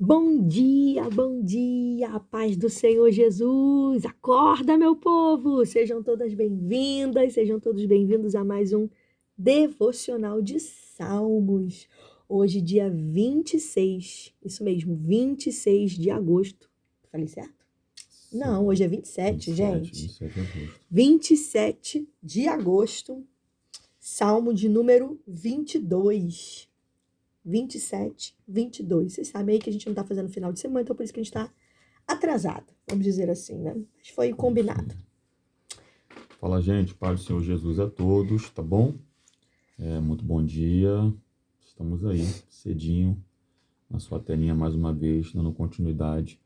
Bom dia, a paz do Senhor Jesus. Acorda, meu povo! Sejam todas bem-vindas, sejam todos bem-vindos a mais um Devocional de Salmos. Hoje, dia 26, isso mesmo, 26 de agosto. Falei certo? Não, hoje é 27, gente. 27 de agosto. 27 de agosto, Salmo de número 22. 27, 22. Vocês sabem aí que a gente não tá fazendo final de semana, então por isso que a gente tá atrasado, vamos dizer assim, né? Mas foi combinado. Fala, gente, paz do Senhor Jesus a todos, tá bom? Muito bom dia. Estamos aí, cedinho, na sua telinha mais uma vez, dando continuidade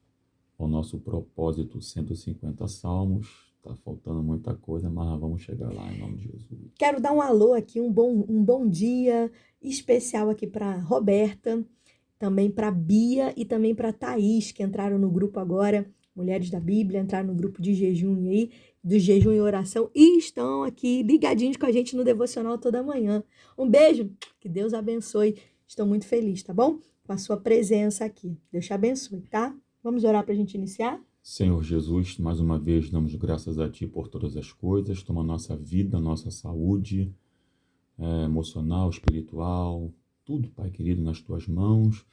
ao nosso propósito 150 salmos. Tá faltando muita coisa, mas vamos chegar lá em nome de Jesus. Quero dar um alô aqui, um bom dia especial aqui para Roberta, também para Bia e também para Thaís, que entraram no grupo agora, Mulheres da Bíblia, entraram no grupo de jejum aí, do jejum e oração, e estão aqui ligadinhos com a gente no devocional toda manhã. Um beijo, que Deus abençoe. Estou muito feliz, tá bom? Com a sua presença aqui. Deus te abençoe, tá? Vamos orar para a gente iniciar? Senhor Jesus, mais uma vez damos graças a Ti por todas as coisas. Toma nossa vida, nossa saúde emocional, espiritual, tudo, Pai querido, nas Tuas mãos.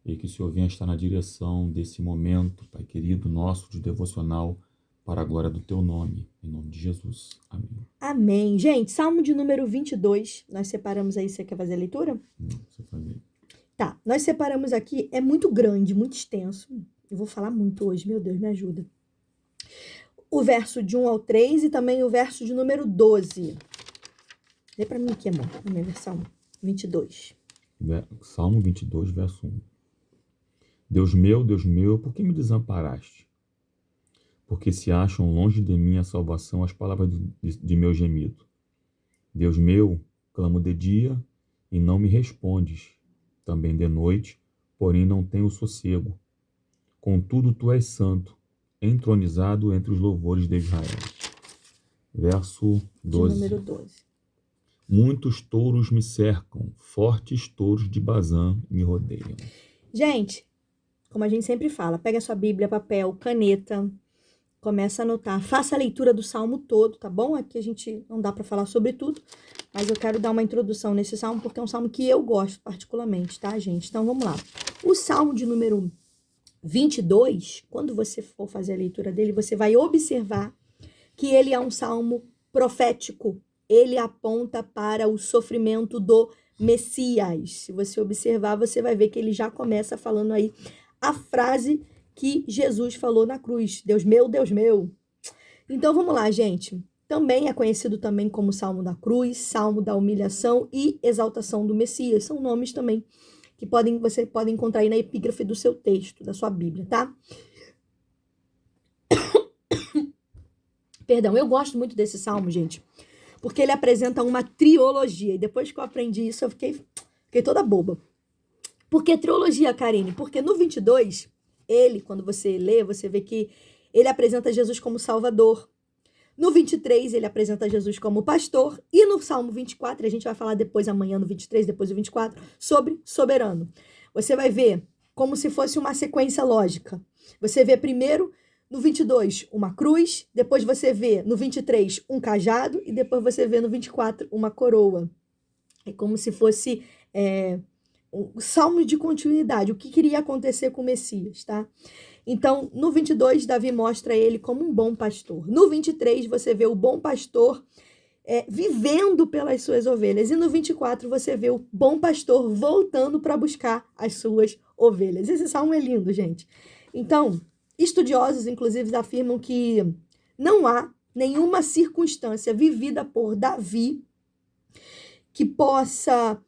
E que o Senhor venha estar na direção desse momento, Pai querido, nosso de devocional, para a glória do Teu nome. Em nome de Jesus. Amém. Amém. Gente, Salmo de número 22, nós separamos aí, você quer fazer a leitura? Não, você fazer. Tá, nós separamos aqui, é muito grande, muito extenso. Eu vou falar muito hoje, meu Deus, me ajuda. O verso de 1 ao 3 e também o verso de número 12. Lê pra mim aqui, amor, na minha versão 22. Salmo 22, verso 1. Deus meu, por que me desamparaste? Porque se acham longe de mim a salvação as palavras de meu gemido. Deus meu, clamo de dia e não me respondes. Também de noite, porém não tenho sossego. Contudo, tu és santo, entronizado entre os louvores de Israel. Verso 12. De número 12. Muitos touros me cercam, fortes touros de Bazã me rodeiam. Gente, como a gente sempre fala, pega a sua Bíblia, papel, caneta, começa a anotar, faça a leitura do salmo todo, tá bom? Aqui a gente não dá para falar sobre tudo, mas eu quero dar uma introdução nesse salmo porque é um salmo que eu gosto particularmente, tá, gente? Então vamos lá. O salmo de número 22, quando você for fazer a leitura dele, você vai observar que ele é um salmo profético. Ele aponta para o sofrimento do Messias. Se você observar, você vai ver que ele já começa falando aí a frase que Jesus falou na cruz. Deus meu. Então vamos lá, gente. Também é conhecido também como Salmo da Cruz, Salmo da Humilhação e Exaltação do Messias. São nomes também que você pode encontrar aí na epígrafe do seu texto, da sua Bíblia, tá? Perdão, eu gosto muito desse salmo, gente, porque ele apresenta uma trilogia. E depois que eu aprendi isso, eu fiquei toda boba. Por que trilogia, Karine? Porque no 22, quando você lê, você vê que ele apresenta Jesus como Salvador. No 23, ele apresenta Jesus como pastor. E no Salmo 24, a gente vai falar depois, amanhã no 23, depois do 24, sobre soberano. Você vai ver como se fosse uma sequência lógica. Você vê primeiro, no 22, uma cruz. Depois você vê, no 23, um cajado. E depois você vê, no 24, uma coroa. É como se fosse um salmo de continuidade. O que queria acontecer com o Messias, tá? Então, no 22, Davi mostra ele como um bom pastor. No 23, você vê o bom pastor vivendo pelas suas ovelhas. E no 24, você vê o bom pastor voltando para buscar as suas ovelhas. Esse salmo é lindo, gente. Então, estudiosos, inclusive, afirmam que não há nenhuma circunstância vivida por Davi que possa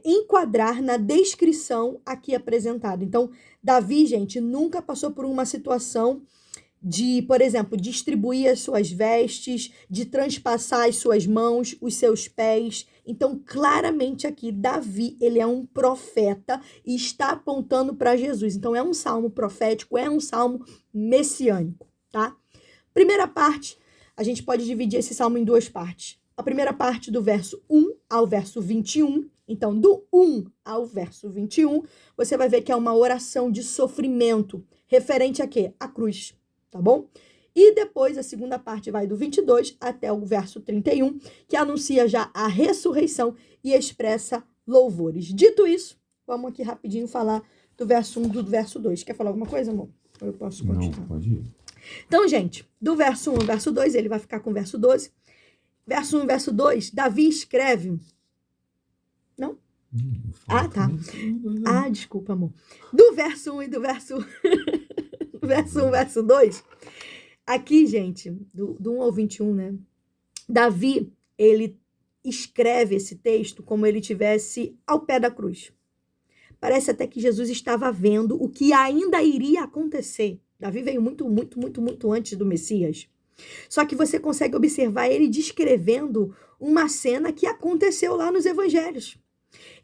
enquadrar na descrição aqui apresentada. Então, Davi, gente, nunca passou por uma situação de, por exemplo, distribuir as suas vestes, de transpassar as suas mãos, os seus pés. Então, claramente aqui, Davi, ele é um profeta e está apontando para Jesus. Então, é um salmo profético, é um salmo messiânico, tá? Primeira parte, a gente pode dividir esse salmo em duas partes. A primeira parte do verso 1 ao verso 21 Então, do 1 ao verso 21, você vai ver que é uma oração de sofrimento, referente a quê? A cruz, tá bom? E depois, a segunda parte vai do 22 até o verso 31, que anuncia já a ressurreição e expressa louvores. Dito isso, vamos aqui rapidinho falar do verso 1 do verso 2. Quer falar alguma coisa, amor? Ou eu posso continuar? Não, pode ir. Então, gente, do verso 1 ao verso 2, ele vai ficar com o verso 12. Verso 1 e verso 2, Davi escreve... Não? Ah, tá. Ah, desculpa, amor. Do verso 1 e do verso... verso 1, verso 2... Aqui, gente, do 1 ao 21, né? Davi, ele escreve esse texto como ele tivesse ao pé da cruz. Parece até que Jesus estava vendo o que ainda iria acontecer. Davi veio muito antes do Messias. Só que você consegue observar ele descrevendo uma cena que aconteceu lá nos evangelhos.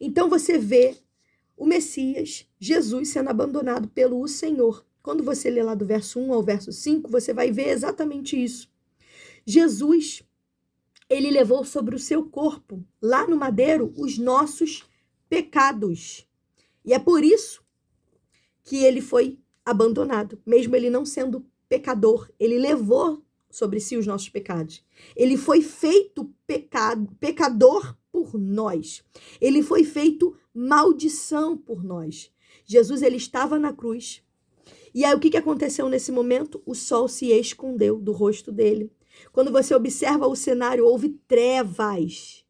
Então você vê o Messias, Jesus, sendo abandonado pelo Senhor. Quando você lê lá do verso 1 ao verso 5, você vai ver exatamente isso. Jesus, ele levou sobre o seu corpo, lá no madeiro, os nossos pecados. E é por isso que ele foi abandonado, mesmo ele não sendo pecador. Ele levou sobre si os nossos pecados. Ele foi feito pecador por nós. Ele foi feito maldição por nós. Jesus, ele estava na cruz. E aí, o que aconteceu nesse momento? O sol se escondeu do rosto dele. Quando você observa o cenário, houve trevas.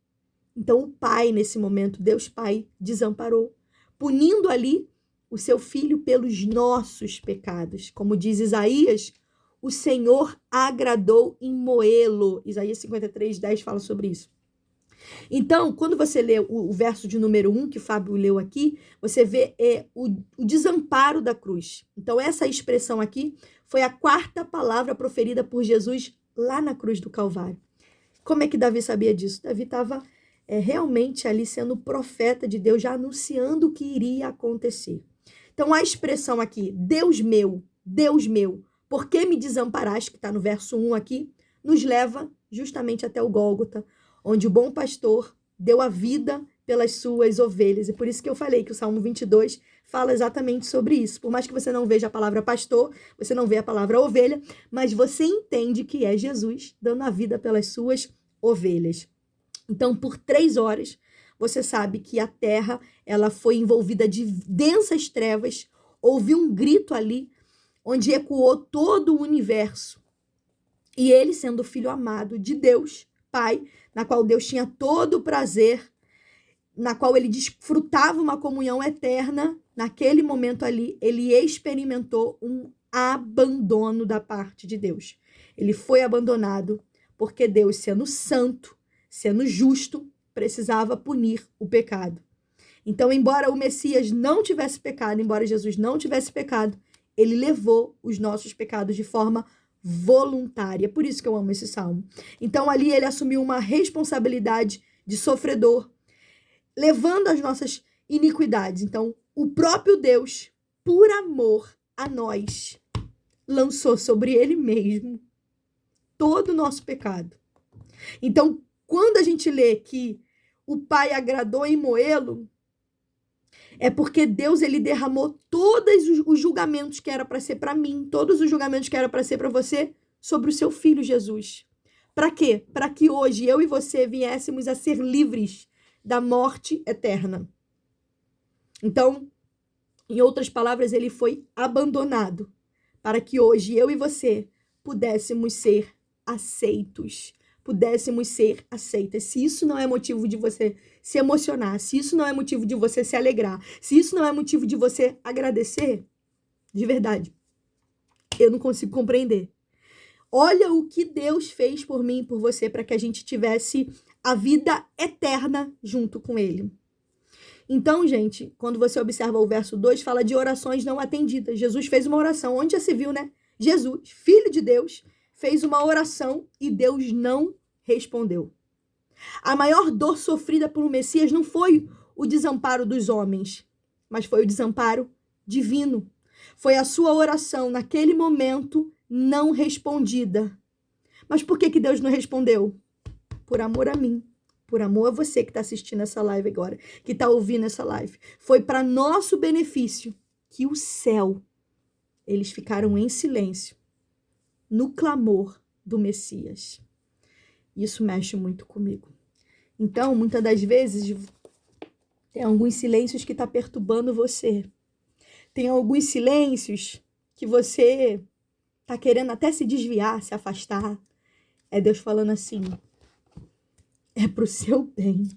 Então, o Pai, nesse momento, Deus Pai, desamparou, punindo ali o seu Filho pelos nossos pecados. Como diz Isaías, o Senhor agradou em moê-lo. Isaías 53:10 fala sobre isso. Então, quando você lê o verso de número 1, que o Fábio leu aqui, você vê o desamparo da cruz. Então, essa expressão aqui foi a 4ª palavra proferida por Jesus lá na cruz do Calvário. Como é que Davi sabia disso? Davi estava realmente ali sendo profeta de Deus, já anunciando o que iria acontecer. Então, a expressão aqui, Deus meu, por que me desamparaste, que está no verso 1 aqui, nos leva justamente até o Gólgota, onde o bom pastor deu a vida pelas suas ovelhas. E por isso que eu falei que o Salmo 22 fala exatamente sobre isso. Por mais que você não veja a palavra pastor, você não vê a palavra ovelha, mas você entende que é Jesus dando a vida pelas suas ovelhas. Então, por 3 horas, você sabe que a terra ela foi envolvida de densas trevas. Houve um grito ali, onde ecoou todo o universo. E ele, sendo o filho amado de Deus, Pai, na qual Deus tinha todo o prazer, na qual ele desfrutava uma comunhão eterna, naquele momento ali, ele experimentou um abandono da parte de Deus. Ele foi abandonado porque Deus, sendo santo, sendo justo, precisava punir o pecado. Então, embora o Messias não tivesse pecado, embora Jesus não tivesse pecado, ele levou os nossos pecados de forma voluntária. Por isso que eu amo esse salmo. Então, ali ele assumiu uma responsabilidade de sofredor, levando as nossas iniquidades. Então, o próprio Deus, por amor a nós, lançou sobre ele mesmo todo o nosso pecado. Então, quando a gente lê que o Pai agradou em moê-lo, é porque Deus ele derramou todos os julgamentos que era para ser para mim, todos os julgamentos que era para ser para você, sobre o seu Filho Jesus. Para quê? Para que hoje eu e você viéssemos a ser livres da morte eterna. Então, em outras palavras, ele foi abandonado para que hoje eu e você pudéssemos ser aceitos, pudéssemos ser aceitas. Se isso não é motivo de você se emocionar, se isso não é motivo de você se alegrar, se isso não é motivo de você agradecer, de verdade, eu não consigo compreender. Olha o que Deus fez por mim e por você para que a gente tivesse a vida eterna junto com ele. Então, gente, quando você observa o verso 2, fala de orações não atendidas. Jesus fez uma oração, onde já se viu, né? Jesus, filho de Deus, fez uma oração e Deus não respondeu. A maior dor sofrida por um Messias não foi o desamparo dos homens, mas foi o desamparo divino. Foi a sua oração naquele momento não respondida. Mas por que Deus não respondeu? Por amor a mim, por amor a você que está assistindo essa live agora, que está ouvindo essa live. Foi para nosso benefício que o céu, eles ficaram em silêncio, no clamor do Messias. Isso mexe muito comigo. Então, muitas das vezes, tem alguns silêncios que tá perturbando você. Tem alguns silêncios que você tá querendo até se desviar, se afastar. É Deus falando assim, é pro seu bem,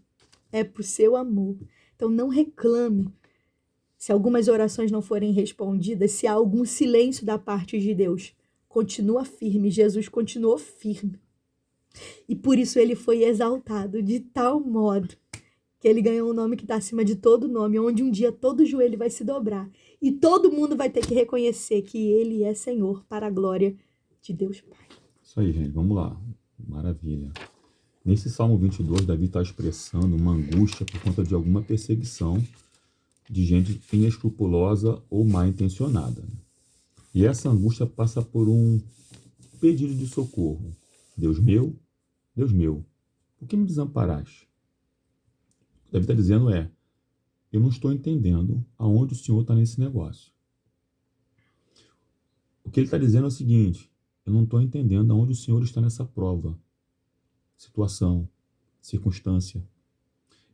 é pro seu amor. Então não reclame se algumas orações não forem respondidas, se há algum silêncio da parte de Deus. Continua firme, Jesus continuou firme. E por isso ele foi exaltado de tal modo que ele ganhou um nome que está acima de todo nome, onde um dia todo joelho vai se dobrar e todo mundo vai ter que reconhecer que ele é Senhor para a glória de Deus Pai. Isso aí, gente. Vamos lá. Maravilha. Nesse Salmo 22, Davi está expressando uma angústia por conta de alguma perseguição de gente inescrupulosa ou mal intencionada. E essa angústia passa por um pedido de socorro. Deus meu, por que me desamparaste? Davi está dizendo eu não estou entendendo aonde o Senhor está nesse negócio. O que ele está dizendo é o seguinte, eu não estou entendendo aonde o Senhor está nessa prova, situação, circunstância.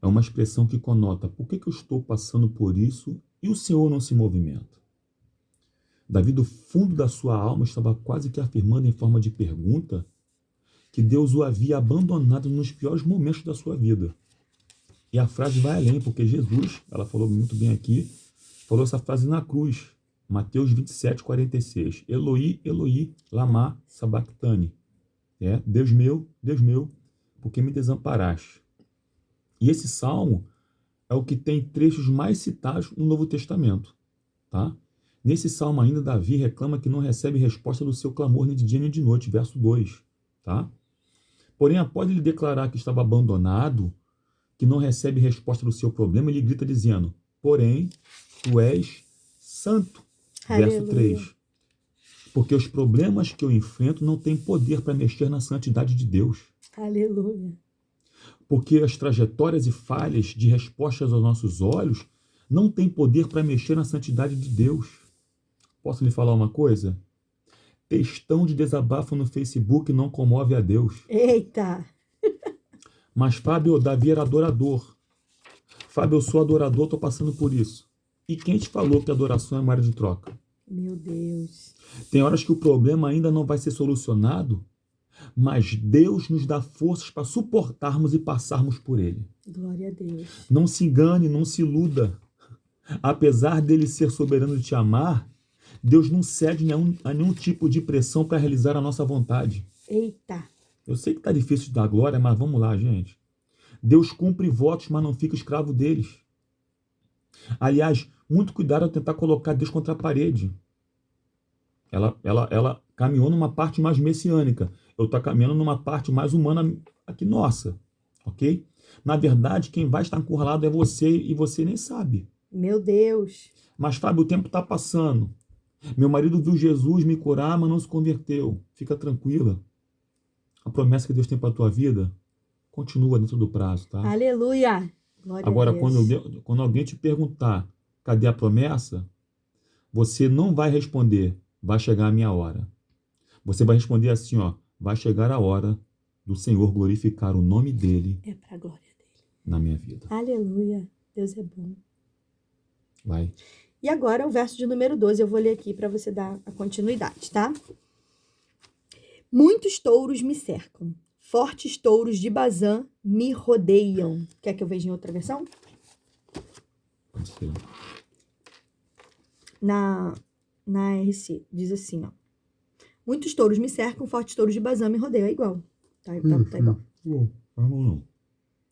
É uma expressão que conota por que eu estou passando por isso e o Senhor não se movimenta. Davi, do fundo da sua alma, estava quase que afirmando em forma de pergunta que Deus o havia abandonado nos piores momentos da sua vida. E a frase vai além, porque Jesus, ela falou muito bem aqui, falou essa frase na cruz, Mateus 27, 46. Eloi, Eloi, lama sabachthani. Deus meu, por que me desamparaste? E esse salmo é o que tem trechos mais citados no Novo Testamento. Tá? Nesse salmo ainda, Davi reclama que não recebe resposta do seu clamor nem de dia nem de noite, verso 2. Tá? Porém, após ele declarar que estava abandonado, que não recebe resposta do seu problema, ele grita dizendo, porém, tu és santo. Aleluia. Verso 3. Porque os problemas que eu enfrento não têm poder para mexer na santidade de Deus. Aleluia. Porque as trajetórias e falhas de respostas aos nossos olhos não têm poder para mexer na santidade de Deus. Posso lhe falar uma coisa? Textão de desabafo no Facebook não comove a Deus. Eita! Mas, Fábio, Davi era adorador. Fábio, eu sou adorador, estou passando por isso. E quem te falou que adoração é moeda de troca? Meu Deus. Tem horas que o problema ainda não vai ser solucionado, mas Deus nos dá forças para suportarmos e passarmos por ele. Glória a Deus. Não se engane, não se iluda. Apesar dele ser soberano de te amar, Deus não cede a nenhum tipo de pressão para realizar a nossa vontade. Eita! Eu sei que está difícil de dar glória, mas vamos lá, gente. Deus cumpre votos, mas não fica escravo deles. Aliás, muito cuidado ao tentar colocar Deus contra a parede. Ela caminhou numa parte mais messiânica. Eu estou caminhando numa parte mais humana aqui nossa. Ok? Na verdade, quem vai estar encurralado é você e você nem sabe. Meu Deus. Mas, Fábio, o tempo está passando. Meu marido viu Jesus me curar, mas não se converteu. Fica tranquila. A promessa que Deus tem para a tua vida continua dentro do prazo, tá? Aleluia. Glória Agora, a Deus. quando alguém te perguntar cadê a promessa, você não vai responder, vai chegar a minha hora. Você vai responder assim, vai chegar a hora do Senhor glorificar o nome dele. É para a glória dele. Na minha vida. Aleluia. Deus é bom. Vai. E agora o verso de número 12, eu vou ler aqui para você dar a continuidade, tá? Muitos touros me cercam, fortes touros de Bazã me rodeiam. Quer que eu veja em outra versão? Pode ser. Na RC, diz assim, Muitos touros me cercam, fortes touros de Bazã me rodeiam. É igual. Tá igual. Bom, não.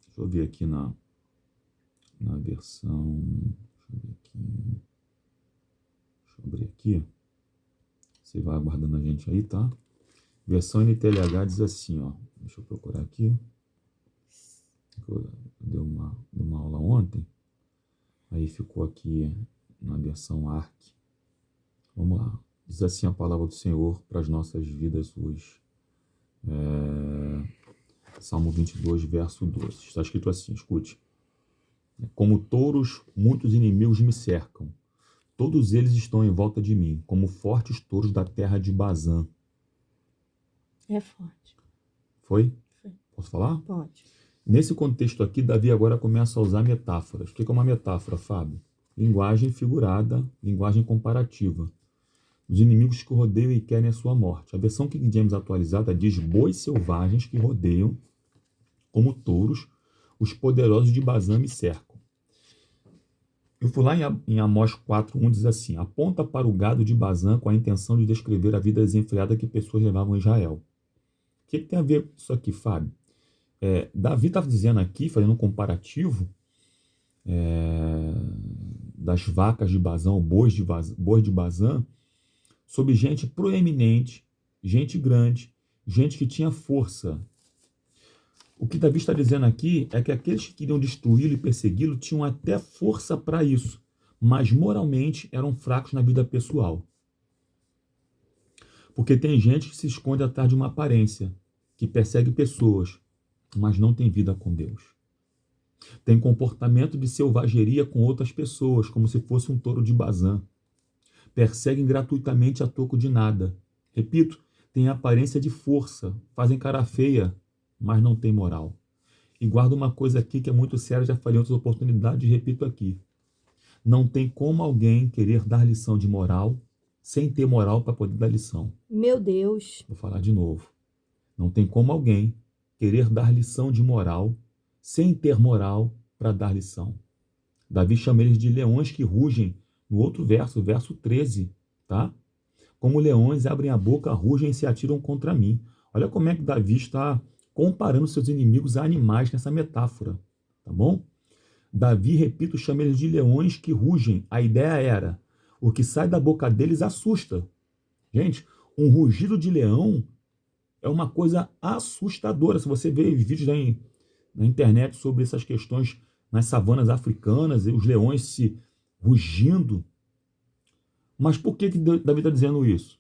Deixa eu ver aqui na versão... Deixa eu abrir aqui. Você vai aguardando a gente aí, tá? Versão NTLH diz assim, Deixa eu procurar aqui. Eu dei uma aula ontem. Aí ficou aqui na versão ARC. Vamos lá. Diz assim a palavra do Senhor para as nossas vidas hoje. Salmo 22, verso 12. Está escrito assim, escute. Como touros, muitos inimigos me cercam. Todos eles estão em volta de mim, como fortes touros da terra de Bazã. É forte. Foi? Foi. Posso falar? Pode. Nesse contexto aqui, Davi agora começa a usar metáforas. O que é uma metáfora, Fábio? Linguagem figurada, linguagem comparativa. Os inimigos que rodeiam e querem a sua morte. A versão King James atualizada diz bois selvagens que rodeiam, como touros, os poderosos de Bazã me cercam. Eu fui lá em Amós 4:1, diz assim, aponta para o gado de Bazã com a intenção de descrever a vida desenfreada que pessoas levavam em Israel. O que tem a ver isso aqui, Fábio? Davi estava dizendo aqui, fazendo um comparativo das vacas de Bazã, ou bois de Bazã, sobre gente proeminente, gente grande, gente que tinha força. O que Davi está dizendo aqui é que aqueles que queriam destruí-lo e persegui-lo tinham até força para isso, mas moralmente eram fracos na vida pessoal. Porque tem gente que se esconde atrás de uma aparência, que persegue pessoas, mas não tem vida com Deus. Tem comportamento de selvageria com outras pessoas, como se fosse um touro de Bazã. Perseguem gratuitamente a troco de nada. Repito, têm aparência de força, fazem cara feia, mas não tem moral. E guarda uma coisa aqui que é muito séria, já falei em outras oportunidades e repito aqui. Não tem como alguém querer dar lição de moral sem ter moral para poder dar lição. Meu Deus. Vou falar de novo. Não tem como alguém querer dar lição de moral sem ter moral para dar lição. Davi chama eles de leões que rugem no outro verso, verso 13, tá? Como leões abrem a boca, rugem e se atiram contra mim. Olha como é que Davi está comparando seus inimigos a animais nessa metáfora, tá bom? Davi, repito, chama eles de leões que rugem. A ideia era, o que sai da boca deles assusta. Gente, um rugido de leão é uma coisa assustadora. Se você vê vídeos na internet sobre essas questões nas savanas africanas, e os leões se rugindo. Mas por que Davi está dizendo isso?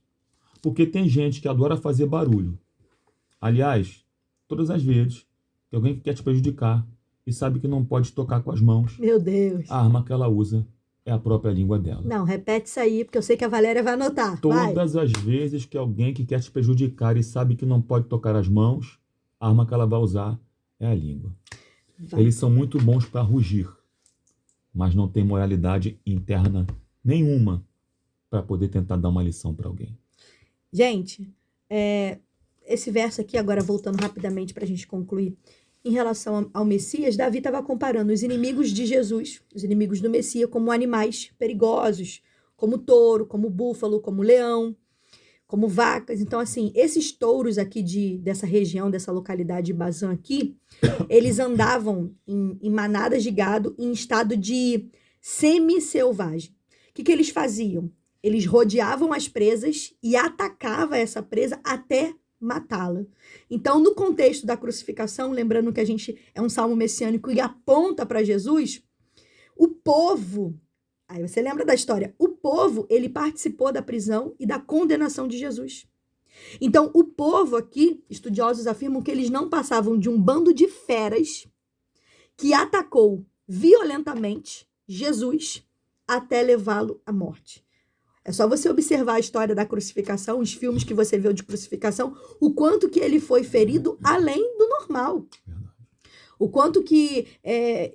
Porque tem gente que adora fazer barulho. Aliás, todas as vezes que alguém quer te prejudicar e sabe que não pode tocar com as mãos, Meu Deus. a arma que ela usa é a própria língua dela. Não, repete isso aí, porque eu sei que a Valéria vai anotar. Todas as vezes que alguém que quer te prejudicar e sabe que não pode tocar as mãos, a arma que ela vai usar é a língua. Vai. Eles são muito bons para rugir, mas não tem moralidade interna nenhuma para poder tentar dar uma lição para alguém. Gente, esse verso aqui, agora voltando rapidamente para a gente concluir, em relação ao Messias, Davi estava comparando os inimigos de Jesus, os inimigos do Messias, como animais perigosos, como touro, como búfalo, como leão, como vacas. Então, assim, esses touros aqui dessa região, dessa localidade de Bazã aqui, eles andavam em manadas de gado em estado de semi-selvagem. O que eles faziam? Eles rodeavam as presas e atacavam essa presa até matá-la. Então, no contexto da crucificação, lembrando que a gente é um salmo messiânico e aponta para Jesus, o povo, aí você lembra da história, o povo, ele participou da prisão e da condenação de Jesus. Então, o povo aqui, estudiosos afirmam que eles não passavam de um bando de feras que atacou violentamente Jesus até levá-lo à morte. É só você observar a história da crucificação, os filmes que você viu de crucificação, o quanto que ele foi ferido além do normal. O quanto que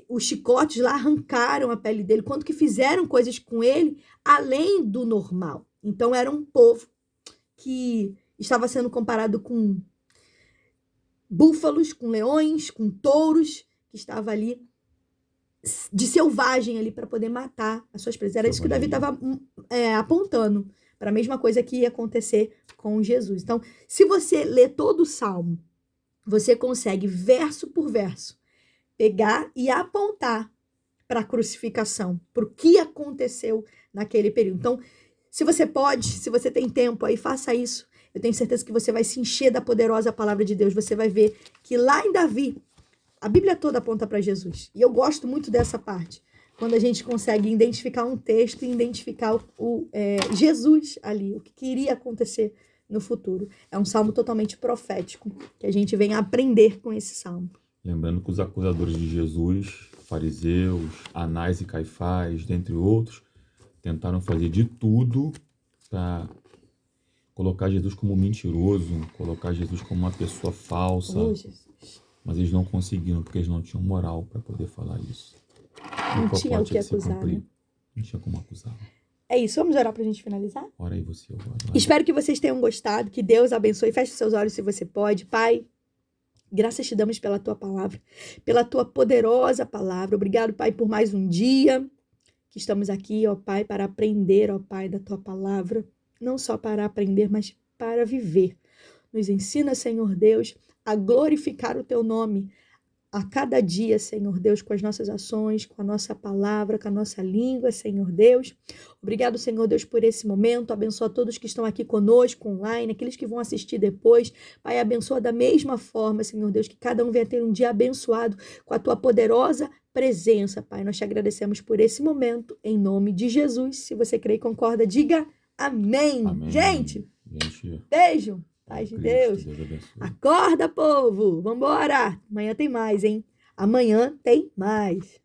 os chicotes lá arrancaram a pele dele, quanto que fizeram coisas com ele além do normal. Então, era um povo que estava sendo comparado com búfalos, com leões, com touros, que estava ali de selvagem ali para poder matar as suas presas. Era isso que o Davi estava apontando para a mesma coisa que ia acontecer com Jesus. Então, se você ler todo o Salmo, você consegue, verso por verso, pegar e apontar para a crucificação, para o que aconteceu naquele período. Então, se você pode, se você tem tempo aí, faça isso. Eu tenho certeza que você vai se encher da poderosa palavra de Deus. Você vai ver que lá em Davi, a Bíblia toda aponta para Jesus. E eu gosto muito dessa parte. Quando a gente consegue identificar um texto e identificar Jesus ali, o que iria acontecer no futuro. É um salmo totalmente profético, que a gente vem aprender com esse salmo. Lembrando que os acusadores de Jesus, fariseus, Anás e Caifás, dentre outros, tentaram fazer de tudo para colocar Jesus como mentiroso, colocar Jesus como uma pessoa falsa, Oh, Jesus. mas eles não conseguiram porque eles não tinham moral para poder falar isso. Não O tinha o pacote que tinha ser acusar, cumprido. né? Não tinha como acusar. É isso, vamos orar pra gente finalizar? Ora aí você agora. Espero que vocês tenham gostado, que Deus abençoe. Feche seus olhos se você pode. Pai, graças te damos pela tua palavra, pela tua poderosa palavra. Obrigado, Pai, por mais um dia que estamos aqui, ó Pai, para aprender, ó Pai, da tua palavra. Não só para aprender, mas para viver. Nos ensina, Senhor Deus, a glorificar o teu nome a cada dia, Senhor Deus, com as nossas ações, com a nossa palavra, com a nossa língua, Senhor Deus. Obrigado, Senhor Deus, por esse momento. Abençoa todos que estão aqui conosco, online, aqueles que vão assistir depois. Pai, abençoa da mesma forma, Senhor Deus, que cada um venha ter um dia abençoado com a tua poderosa presença, Pai. Nós te agradecemos por esse momento, em nome de Jesus. Se você crê e concorda, diga amém. Amém. Gente, Gente, beijo. Paz de Deus. Deus abençoe. Acorda, povo. Vambora. Amanhã tem mais, hein? Amanhã tem mais.